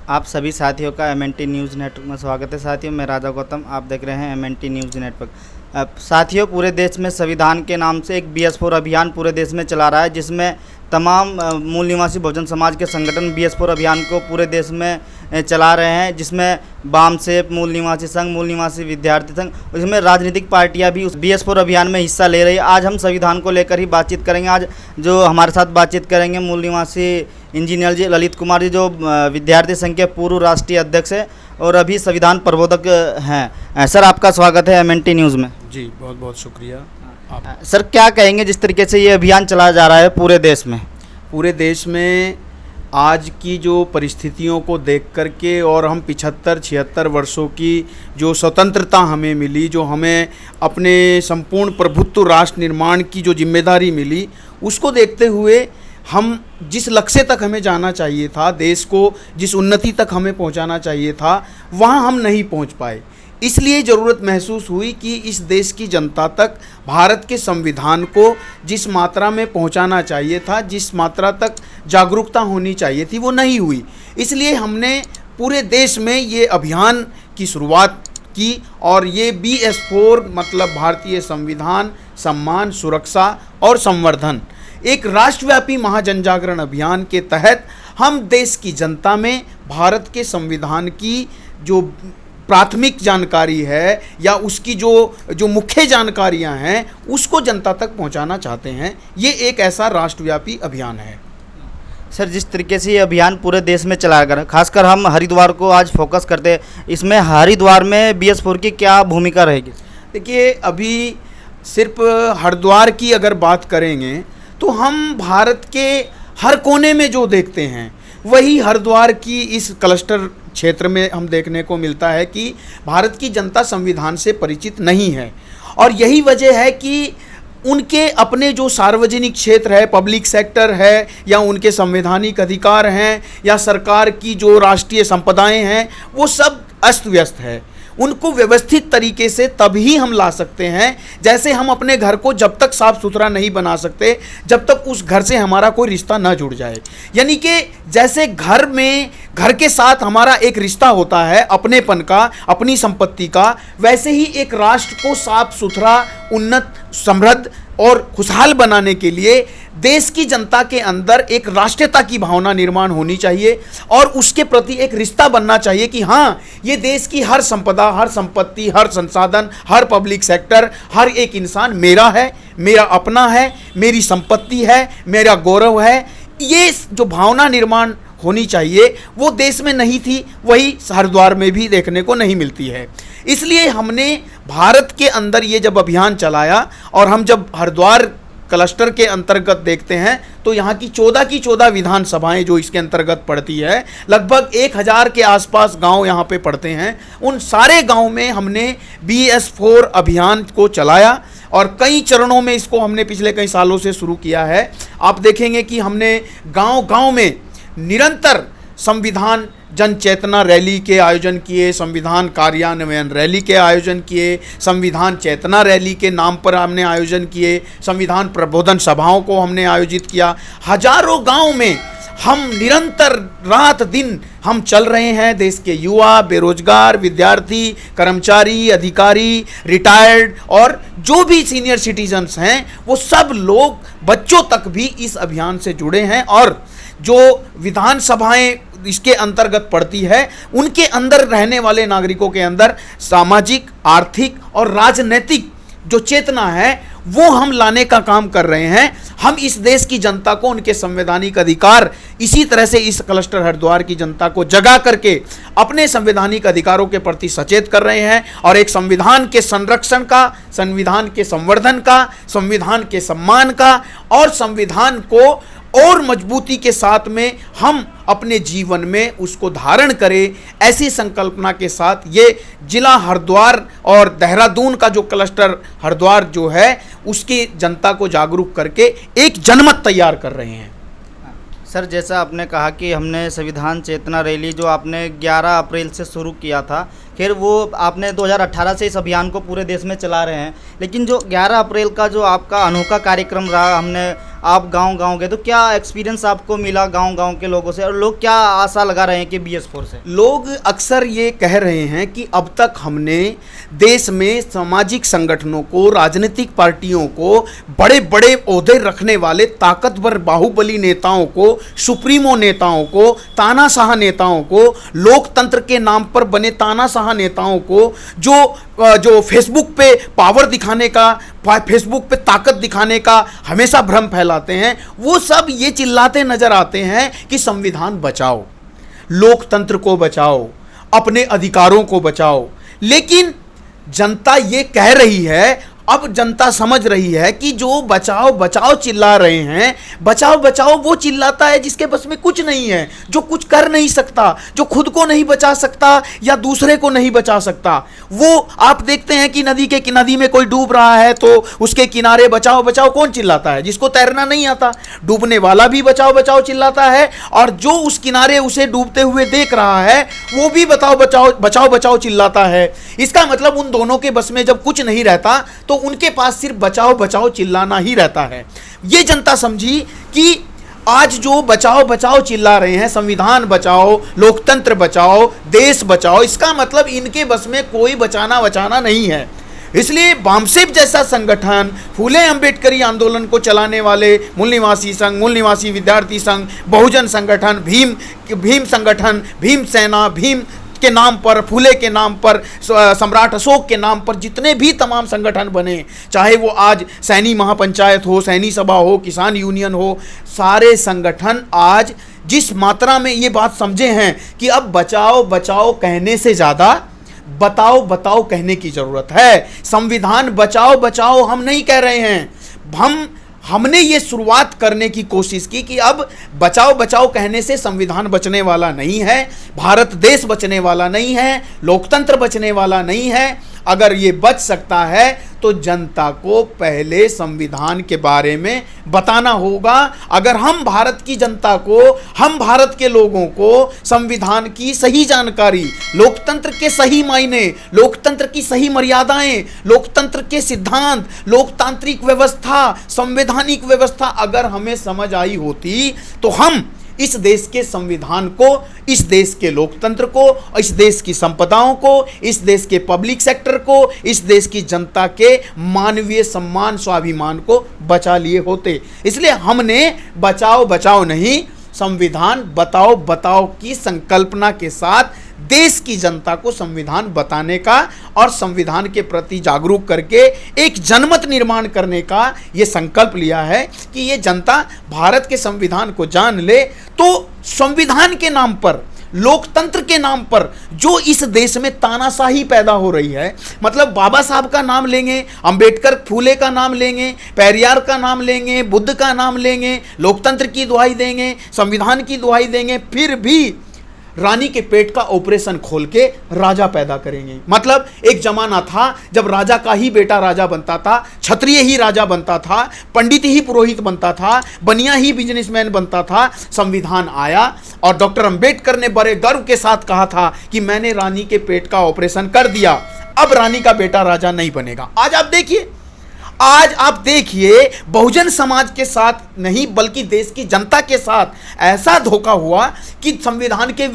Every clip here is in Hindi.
आप सभी साथियों का एमएनटी न्यूज़ नेटवर्क में स्वागत है। साथियों, मैं राजा गौतम, आप देख रहे हैं एमएनटी न्यूज़ नेटवर्क। साथियों, पूरे देश में संविधान के नाम से एक BS4 अभियान पूरे देश में चला रहा है, जिसमें तमाम मूल निवासी बहुजन समाज के संगठन BS4 अभियान को पूरे देश में चला रहे हैं, जिसमें वामसेप, मूल निवासी संघ, मूल निवासी विद्यार्थी संघ, इसमें राजनीतिक पार्टियां भी उस BS4 अभियान में हिस्सा ले रही है। आज हम संविधान को लेकर ही बातचीत करेंगे। आज जो हमारे साथ बातचीत करेंगे मूल निवासी इंजीनियर जी ललित कुमार जी, जो विद्यार्थी संघ के पूर्व राष्ट्रीय अध्यक्ष हैं और अभी संविधान प्रबोधक हैं। सर, आपका स्वागत है एमएनटी न्यूज़ में। जी, बहुत बहुत शुक्रिया। आप सर, क्या कहेंगे जिस तरीके से ये अभियान चलाया जा रहा है पूरे देश में? पूरे देश में आज की जो परिस्थितियों को देख करके और हम 75-76 वर्षों की जो स्वतंत्रता हमें मिली, जो हमें अपने संपूर्ण प्रभुत्व राष्ट्र निर्माण की जो जिम्मेदारी मिली, उसको देखते हुए हम जिस लक्ष्य तक हमें जाना चाहिए था, देश को जिस उन्नति तक हमें पहुंचाना चाहिए था, वहां हम नहीं पहुंच पाए। इसलिए ज़रूरत महसूस हुई कि इस देश की जनता तक भारत के संविधान को जिस मात्रा में पहुंचाना चाहिए था, जिस मात्रा तक जागरूकता होनी चाहिए थी, वो नहीं हुई। इसलिए हमने पूरे देश में ये अभियान की शुरुआत की और ये BS4 मतलब भारतीय संविधान सम्मान, सुरक्षा और संवर्धन, एक राष्ट्रव्यापी महाजनजागरण अभियान के तहत हम देश की जनता में भारत के संविधान की जो प्राथमिक जानकारी है या उसकी जो मुख्य जानकारियां हैं, उसको जनता तक पहुंचाना चाहते हैं। ये एक ऐसा राष्ट्रव्यापी अभियान है। सर, जिस तरीके से ये अभियान पूरे देश में चलाया गया, खासकर हम हरिद्वार को आज फोकस करते हैं, इसमें हरिद्वार में BS4 की क्या भूमिका रहेगी? देखिए, अभी सिर्फ हरिद्वार की अगर बात करेंगे तो हम भारत के हर कोने में जो देखते हैं वही हरिद्वार की इस क्लस्टर क्षेत्र में हम देखने को मिलता है कि भारत की जनता संविधान से परिचित नहीं है। और यही वजह है कि उनके अपने जो सार्वजनिक क्षेत्र है, पब्लिक सेक्टर है, या उनके संवैधानिक अधिकार हैं, या सरकार की जो राष्ट्रीय संपदाएं हैं, वो सब अस्त व्यस्त है। उनको व्यवस्थित तरीके से तभी हम ला सकते हैं, जैसे हम अपने घर को जब तक साफ सुथरा नहीं बना सकते, जब तक उस घर से हमारा कोई रिश्ता न जुड़ जाए। यानी कि जैसे घर में घर के साथ हमारा एक रिश्ता होता है अपनेपन का, अपनी संपत्ति का, वैसे ही एक राष्ट्र को साफ सुथरा, उन्नत, समृद्ध और खुशहाल बनाने के लिए देश की जनता के अंदर एक राष्ट्रीयता की भावना निर्माण होनी चाहिए और उसके प्रति एक रिश्ता बनना चाहिए कि हाँ, ये देश की हर संपदा, हर संपत्ति, हर संसाधन, हर पब्लिक सेक्टर, हर एक इंसान मेरा है, मेरा अपना है, मेरी संपत्ति है, मेरा गौरव है। ये जो भावना निर्माण होनी चाहिए वो देश में नहीं थी, वही हरिद्वार में भी देखने को नहीं मिलती है। इसलिए हमने भारत के अंदर ये जब अभियान चलाया और हम जब हरिद्वार क्लस्टर के अंतर्गत देखते हैं तो यहाँ की 14 विधानसभाएं जो इसके अंतर्गत पड़ती है, लगभग 1000 के आसपास गांव यहाँ पे पड़ते हैं। उन सारे गांव में हमने BS4 अभियान को चलाया और कई चरणों में इसको हमने पिछले कई सालों से शुरू किया है। आप देखेंगे कि हमने गांव-गांव में निरंतर संविधान जन चेतना रैली के आयोजन किए, संविधान कार्यान्वयन रैली के आयोजन किए, संविधान चेतना रैली के नाम पर हमने आयोजन किए, संविधान प्रबोधन सभाओं को हमने आयोजित किया। हजारों गांव में हम निरंतर रात दिन हम चल रहे हैं। देश के युवा, बेरोजगार, विद्यार्थी, कर्मचारी, अधिकारी, रिटायर्ड और जो भी सीनियर सिटीजन्स हैं, वो सब लोग, बच्चों तक भी इस अभियान से जुड़े हैं। और जो विधानसभाएं इसके अंतर्गत पड़ती है, उनके अंदर रहने वाले नागरिकों के अंदर सामाजिक, आर्थिक और राजनीतिक जो चेतना है वो हम लाने का काम कर रहे हैं। हम इस देश की जनता को उनके संवैधानिक अधिकार, इसी तरह से इस क्लस्टर हरिद्वार की जनता को जगा करके अपने संवैधानिक अधिकारों के प्रति सचेत कर रहे हैं और एक संविधान के संरक्षण का, संविधान के संवर्धन का, संविधान के सम्मान का और संविधान को और मजबूती के साथ में हम अपने जीवन में उसको धारण करें, ऐसी संकल्पना के साथ ये जिला हरिद्वार और देहरादून का जो क्लस्टर हरिद्वार जो है, उसकी जनता को जागरूक करके एक जनमत तैयार कर रहे हैं। सर, जैसा आपने कहा कि हमने संविधान चेतना रैली जो आपने 11 अप्रैल से शुरू किया था, खैर वो आपने 2018 से इस अभियान को पूरे देश में चला रहे हैं, लेकिन जो 11 अप्रैल का जो आपका अनोखा कार्यक्रम रहा, हमने आप गांव-गांव गए तो क्या एक्सपीरियंस आपको मिला गांव-गांव के लोगों से, और लोग क्या आशा लगा रहे हैं कि BS4 से? लोग अक्सर ये कह रहे हैं कि अब तक हमने देश में सामाजिक संगठनों को, राजनीतिक पार्टियों को, बड़े बड़े ओहदे रखने वाले ताकतवर बाहुबली नेताओं को, सुप्रीमो नेताओं को, तानाशाह नेताओं को, लोकतंत्र के नाम पर बने तानाशाह नेताओं को, जो फेसबुक पे पावर दिखाने का, फेसबुक पे ताकत दिखाने का हमेशा भ्रम फैलाते हैं, वो सब ये चिल्लाते नजर आते हैं कि संविधान बचाओ, लोकतंत्र को बचाओ, अपने अधिकारों को बचाओ। लेकिन जनता ये कह रही है, अब जनता समझ रही है कि जो बचाओ बचाओ चिल्ला रहे हैं, बचाओ बचाओ वो चिल्लाता है जिसके बस में कुछ नहीं है, जो कुछ कर नहीं सकता, जो खुद को नहीं बचा सकता या दूसरे को नहीं बचा सकता। वो आप देखते हैं कि नदी में कोई डूब रहा है तो उसके किनारे बचाओ बचाओ कौन चिल्लाता है? जिसको तैरना नहीं आता। डूबने वाला भी बचाओ बचाओ चिल्लाता है, और जो उस किनारे उसे डूबते हुए देख रहा है वो भी बचाओ बचाओ बचाओ बचाओ चिल्लाता है। इसका मतलब उन दोनों के बस में जब कुछ नहीं रहता तो उनके पास सिर्फ बचाओ बचाओ चिल्लाना ही रहता है। ये जनता समझी कि आज जो बचाओ बचाओ चिल्ला रहे हैं, संविधान बचाओ, लोकतंत्र बचाओ, देश बचाओ, इसका मतलब इनके बस में कोई बचाना नहीं है। इसलिए बामसेफ जैसा संगठन, फूले अंबेडकरी आंदोलन को चलाने वाले मूल निवासी संघ, मूल निवासी विद्यार्थी संघ, बहुजन संगठन, भीम संगठन, भीम सेना, भीम के नाम पर, फूले के नाम पर, सम्राट अशोक के नाम पर जितने भी तमाम संगठन बने, चाहे वो आज सैनी महापंचायत हो, सैनी सभा हो, किसान यूनियन हो, सारे संगठन आज जिस मात्रा में ये बात समझे हैं कि अब बचाओ बचाओ कहने से ज़्यादा बताओ बताओ कहने की ज़रूरत है। संविधान बचाओ बचाओ हम नहीं कह रहे हैं, हमने ये शुरुआत करने की कोशिश की कि अब बचाओ बचाओ कहने से संविधान बचने वाला नहीं है, भारत देश बचने वाला नहीं है, लोकतंत्र बचने वाला नहीं है। अगर ये बच सकता है तो जनता को पहले संविधान के बारे में बताना होगा। अगर हम भारत की जनता को, हम भारत के लोगों को संविधान की सही जानकारी, लोकतंत्र के सही मायने, लोकतंत्र की सही मर्यादाएं, लोकतंत्र के सिद्धांत, लोकतांत्रिक व्यवस्था, संवैधानिक व्यवस्था अगर हमें समझ आई होती तो हम इस देश के संविधान को, इस देश के लोकतंत्र को, इस देश की संपदाओं को, इस देश के पब्लिक सेक्टर को, इस देश की जनता के मानवीय सम्मान, स्वाभिमान को बचा लिए होते। इसलिए हमने बचाओ बचाओ नहीं, संविधान बताओ बताओ की संकल्पना के साथ देश की जनता को संविधान बताने का और संविधान के प्रति जागरूक करके एक जनमत निर्माण करने का ये संकल्प लिया है कि ये जनता भारत के संविधान को जान ले। तो संविधान के नाम पर, लोकतंत्र के नाम पर जो इस देश में तानाशाही पैदा हो रही है, मतलब बाबा साहब का नाम लेंगे, अंबेडकर, फूले का नाम लेंगे, पेरियार का नाम लेंगे, बुद्ध का नाम लेंगे, लोकतंत्र की दुहाई देंगे, संविधान की दुहाई देंगे, फिर भी रानी के पेट का ऑपरेशन खोल के राजा पैदा करेंगे। मतलब एक जमाना था जब राजा का ही बेटा राजा बनता था, क्षत्रिय ही राजा बनता था, पंडित ही पुरोहित बनता था, बनिया ही बिजनेसमैन बनता था। संविधान आया और डॉक्टर अंबेडकर ने बड़े गर्व के साथ कहा था कि मैंने रानी के पेट का ऑपरेशन कर दिया, अब रानी का बेटा राजा नहीं बनेगा। आज आप देखिए बहुजन समाज के साथ नहीं बल्कि देश की जनता के साथ ऐसा धोखा हुआ कि संविधान के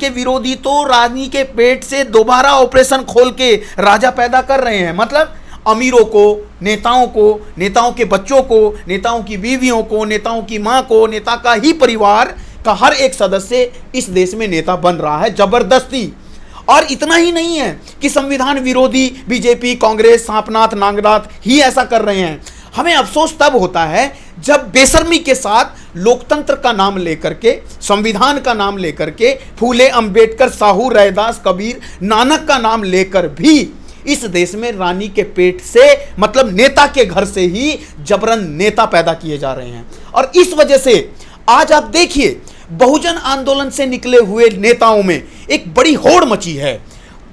विरोधी तो रानी के पेट से दोबारा ऑपरेशन खोल के राजा पैदा कर रहे हैं। मतलब अमीरों को, नेताओं के बच्चों को, नेताओं की बीवियों को, नेताओं की मां को, नेता का ही परिवार का हर एक सदस्य इस देश में नेता बन रहा है जबरदस्ती। और इतना ही नहीं है कि संविधान विरोधी बीजेपी, कांग्रेस, सांपनाथ, नागनाथ ही ऐसा कर रहे हैं। हमें अफसोस तब होता है जब बेशर्मी के साथ लोकतंत्र का नाम लेकर के, संविधान का नाम लेकर के, फूले, अंबेडकर, साहू, रैदास, कबीर, नानक का नाम लेकर भी इस देश में रानी के पेट से, मतलब नेता के घर से ही जबरन नेता पैदा किए जा रहे हैं। और इस वजह से आज आप देखिए बहुजन आंदोलन से निकले हुए नेताओं में एक बड़ी होड़ मची है,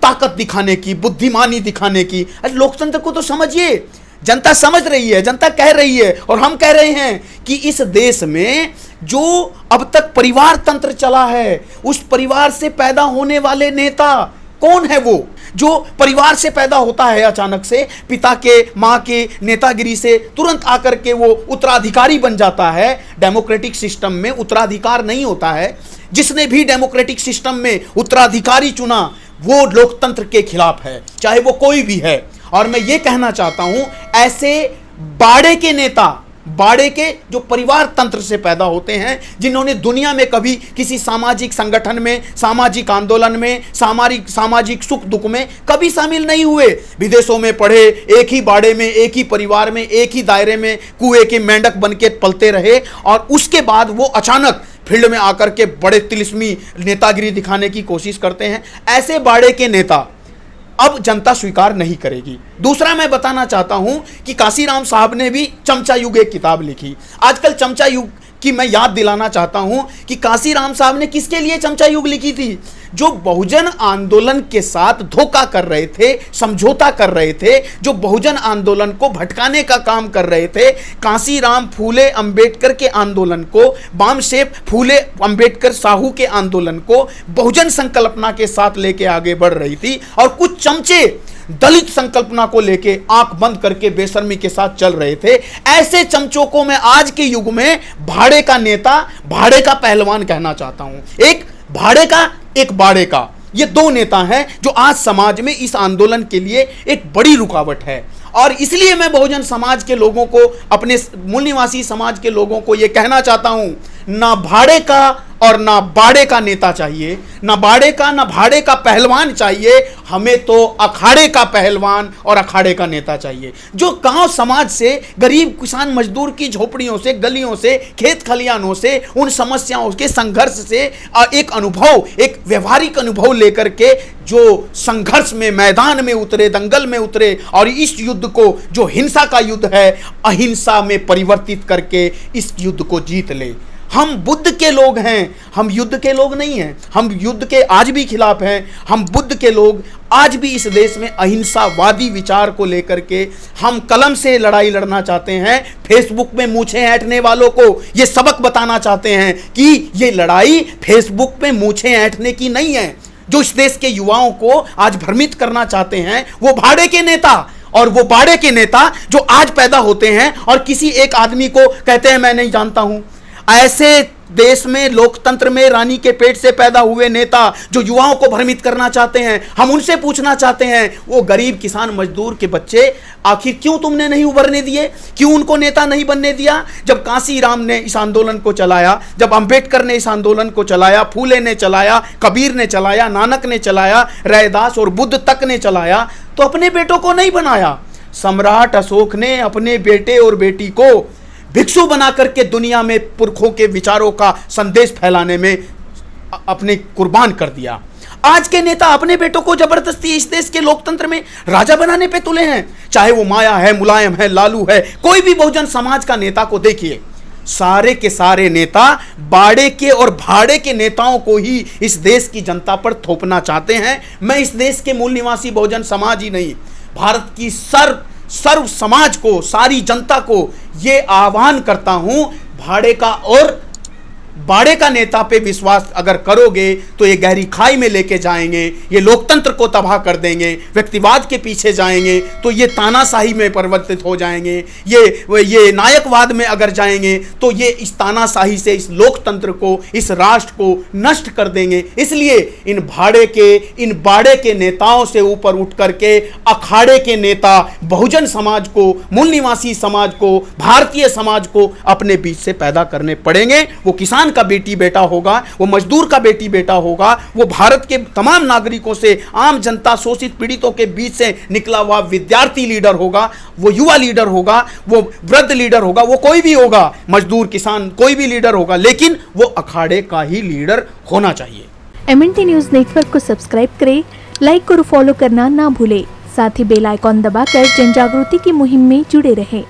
ताकत दिखाने की, बुद्धिमानी दिखाने की। अरे लोकतंत्र को तो समझिए, जनता समझ रही है, जनता कह रही है और हम कह रहे हैं कि इस देश में जो अब तक परिवार तंत्र चला है, उस परिवार से पैदा होने वाले नेता कौन है? वो जो परिवार से पैदा होता है अचानक से, पिता के माँ के नेतागिरी से तुरंत आकर के वो उत्तराधिकारी बन जाता है। डेमोक्रेटिक सिस्टम में उत्तराधिकार नहीं होता है। जिसने भी डेमोक्रेटिक सिस्टम में उत्तराधिकारी चुना वो लोकतंत्र के खिलाफ है, चाहे वो कोई भी है। और मैं ये कहना चाहता हूं, ऐसे बाड़े के नेता, बाड़े के जो परिवार तंत्र से पैदा होते हैं, जिन्होंने दुनिया में कभी किसी सामाजिक संगठन में, सामाजिक आंदोलन में, सामाजिक सुख दुख में कभी शामिल नहीं हुए, विदेशों में पढ़े, एक ही बाड़े में, एक ही परिवार में, एक ही दायरे में कुएं के मेंढक बन के पलते रहे, और उसके बाद वो अचानक फील्ड में आकर के बड़े तिलिस्मी नेतागिरी दिखाने की कोशिश करते हैं। ऐसे बाड़े के नेता अब जनता स्वीकार नहीं करेगी। दूसरा मैं बताना चाहता हूं कि काशीराम साहब ने भी चमचा युग एक किताब लिखी। आजकल चमचा युग की मैं याद दिलाना चाहता हूं कि काशीराम साहब ने किसके लिए चमचा युग लिखी थी? जो बहुजन आंदोलन के साथ धोखा कर रहे थे, समझौता कर रहे थे, जो बहुजन आंदोलन को भटकाने का काम कर रहे थे। काशीराम फूले अंबेडकर के आंदोलन को, बामसेफ फूले अंबेडकर साहू के आंदोलन को बहुजन संकल्पना के साथ लेके आगे बढ़ रही थी, और कुछ चमचे दलित संकल्पना को लेके आंख बंद करके बेशर्मी के साथ चल रहे थे। ऐसे चमचों को मैं आज के युग में भाड़े का नेता, भाड़े का पहलवान कहना चाहता हूं। एक भाड़े का, एक बाड़े का, ये दो नेता हैं जो आज समाज में इस आंदोलन के लिए एक बड़ी रुकावट है। और इसलिए मैं बहुजन समाज के लोगों को, अपने मूल निवासी समाज के लोगों को यह कहना चाहता हूं, ना भाड़े का और ना बाड़े का नेता चाहिए, ना बाड़े का ना भाड़े का पहलवान चाहिए। हमें तो अखाड़े का पहलवान और अखाड़े का नेता चाहिए, जो गांव समाज से, गरीब किसान मजदूर की झोपड़ियों से, गलियों से, खेत खलियानों से, उन समस्याओं के संघर्ष से एक अनुभव, एक व्यवहारिक अनुभव लेकर के जो संघर्ष में, मैदान में उतरे, दंगल में उतरे, और इस युद्ध को, जो हिंसा का युद्ध है, अहिंसा में परिवर्तित करके इस युद्ध को जीत ले। हम बुद्ध के लोग हैं, हम युद्ध के लोग नहीं हैं। हम युद्ध के आज भी खिलाफ हैं। हम बुद्ध के लोग आज भी इस देश में अहिंसावादी विचार को लेकर के हम कलम से लड़ाई लड़ना चाहते हैं। फेसबुक में मूछें ऐंठने वालों को ये सबक बताना चाहते हैं कि ये लड़ाई फेसबुक पे मूछें ऐंठने की नहीं है। जो इस देश के युवाओं को आज भ्रमित करना चाहते हैं वो भाड़े के नेता और वो बाड़े के नेता जो आज पैदा होते हैं और किसी एक आदमी को कहते हैं मैं नहीं जानता हूं। ऐसे देश में, लोकतंत्र में रानी के पेट से पैदा हुए नेता जो युवाओं को भ्रमित करना चाहते हैं, हम उनसे पूछना चाहते हैं, वो गरीब किसान मजदूर के बच्चे आखिर क्यों तुमने नहीं उभरने दिए? क्यों उनको नेता नहीं बनने दिया? जब काशीराम ने इस आंदोलन को चलाया, जब अंबेडकर ने इस आंदोलन को चलाया, फूले ने चलाया, कबीर ने चलाया, नानक ने चलाया, रैदास और बुद्ध तक ने चलाया, तो अपने बेटों को नहीं बनाया। सम्राट अशोक ने अपने बेटे और बेटी को भिक्षु बना करके दुनिया में पुरखों के विचारों का संदेश फैलाने में अपने कुर्बान कर दिया। आज के नेता अपने बेटों को जबरदस्ती इस देश के लोकतंत्र में राजा बनाने पे तुले हैं। चाहे वो माया है, मुलायम है, लालू है, कोई भी बहुजन समाज का नेता को देखिए, सारे के सारे नेता बाड़े के और भाड़े के नेताओं को ही इस देश की जनता पर थोपना चाहते हैं। मैं इस देश के मूल निवासी बहुजन समाज ही नहीं, भारत की सर्व समाज को, सारी जनता को ये आह्वान करता हूं, भाड़े का और बाड़े का नेता पे विश्वास अगर करोगे तो ये गहरी खाई में लेके जाएंगे, ये लोकतंत्र को तबाह कर देंगे। व्यक्तिवाद के पीछे जाएंगे तो ये तानाशाही में परिवर्तित हो जाएंगे। ये नायकवाद में अगर जाएंगे तो ये इस तानाशाही से इस लोकतंत्र को, इस राष्ट्र को नष्ट कर देंगे। इसलिए इन भाड़े के, इन बाड़े के नेताओं से ऊपर उठ करके अखाड़े के नेता बहुजन समाज को, मूल निवासी समाज को, भारतीय समाज को अपने बीच से पैदा करने पड़ेंगे। वो किसान का बेटी बेटा होगा, वो मजदूर का बेटी बेटा होगा, वो भारत के तमाम नागरिकों से, आम जनता, शोषित पीड़ितों के बीच से निकला हुआ विद्यार्थी लीडर होगा, वो युवा लीडर होगा, वो वृद्ध लीडर होगा, वो कोई भी होगा, मजदूर किसान कोई भी लीडर होगा, लेकिन वो अखाड़े का ही लीडर होना चाहिए। MNT न्यूज नेटवर्क को सब्सक्राइब करें, लाइक और फॉलो करना ना भूलें। साथ ही बेल आइकॉन दबाकर जन जागृति की मुहिम में जुड़े रहें।